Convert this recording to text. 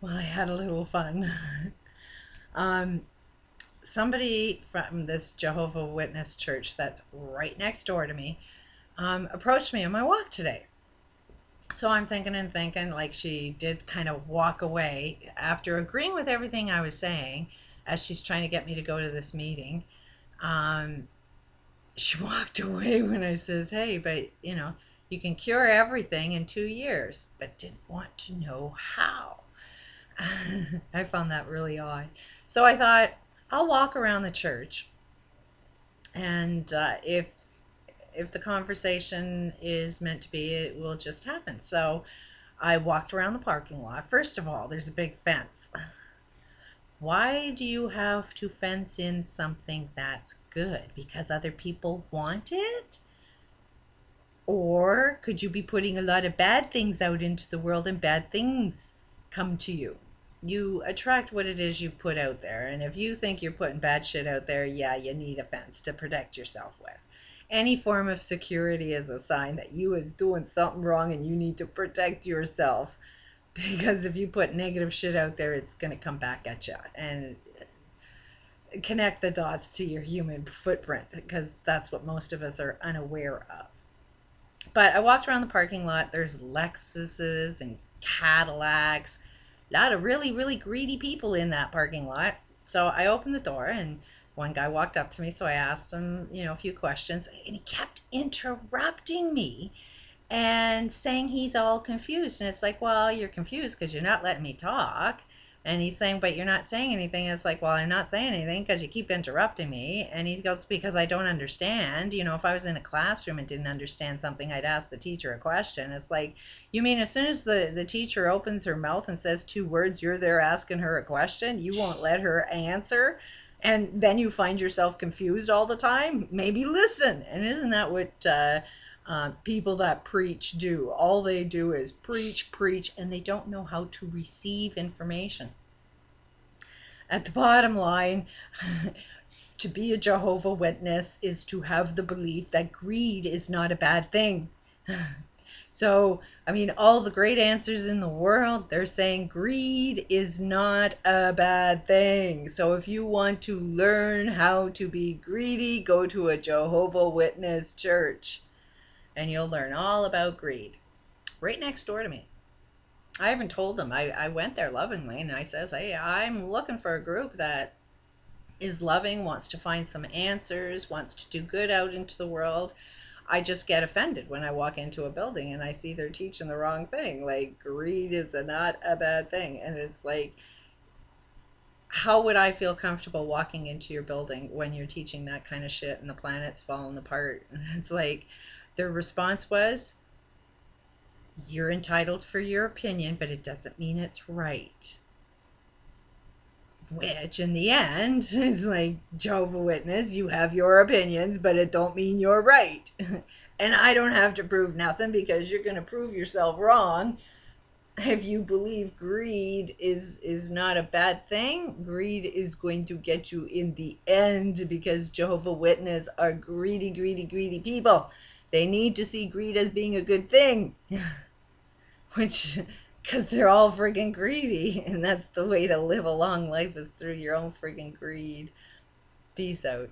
Well, I had a little fun. um, Somebody from this Jehovah Witness church that's right next door to me approached me on my walk today. So I'm thinking and thinking, like she did kind of walk away after agreeing with everything I was saying as she's trying to get me to go to this meeting. Um, she walked away when I says, "Hey, but you can cure everything in 2 years," but didn't want to know how. I found that really odd. So I thought I'll walk around the church, and if the conversation is meant to be, it will just happen. So I walked around the parking lot. First of all, there's a big fence. Why do you have to fence in something that's good? Because other people want it? Or could you be putting a lot of bad things out into the world and bad things come to you? You attract what it is you put out there. And if you think you're putting bad shit out there, yeah, you need a fence to protect yourself with. Any form of security is a sign that you is doing something wrong and you need to protect yourself. Because if you put negative shit out there, it's going to come back at you. And connect the dots to your human footprint, because that's what most of us are unaware of. But I walked around the parking lot. There's Lexuses and Cadillacs, a lot of really, really greedy people in that parking lot. So I opened the door and one guy walked up to me. So I asked him, a few questions, and he kept interrupting me and saying he's all confused. And it's like, well, you're confused because you're not letting me talk. And he's saying, but you're not saying anything. And it's like, well, I'm not saying anything because you keep interrupting me. And he goes, because I don't understand. If I was in a classroom and didn't understand something, I'd ask the teacher a question. It's like, you mean as soon as the teacher opens her mouth and says 2 words, you're there asking her a question? You won't let her answer? And then you find yourself confused all the time? Maybe listen. And isn't that what people that preach do? All they do is preach, preach, and they don't know how to receive information. At the bottom line, to be a Jehovah Witness is to have the belief that greed is not a bad thing. So, I mean, all the great answers in the world, they're saying greed is not a bad thing. So if you want to learn how to be greedy, go to a Jehovah Witness church and you'll learn all about greed. Right next door to me. I haven't told them. I went there lovingly and I says, hey, I'm looking for a group that is loving, wants to find some answers, wants to do good out into the world. I just get offended when I walk into a building and I see they're teaching the wrong thing. Like, greed is not a bad thing. And it's like, how would I feel comfortable walking into your building when you're teaching that kind of shit and the planet's falling apart? And it's like, their response was, you're entitled for your opinion, but it doesn't mean it's right. Which in the end is like, Jehovah Witness, you have your opinions, but it don't mean you're right. And I don't have to prove nothing because you're going to prove yourself wrong. If you believe greed is not a bad thing, greed is going to get you in the end, because Jehovah Witness are greedy, greedy, greedy people. They need to see greed as being a good thing. Which, because they're all friggin' greedy, and that's the way to live a long life, is through your own friggin' greed. Peace out.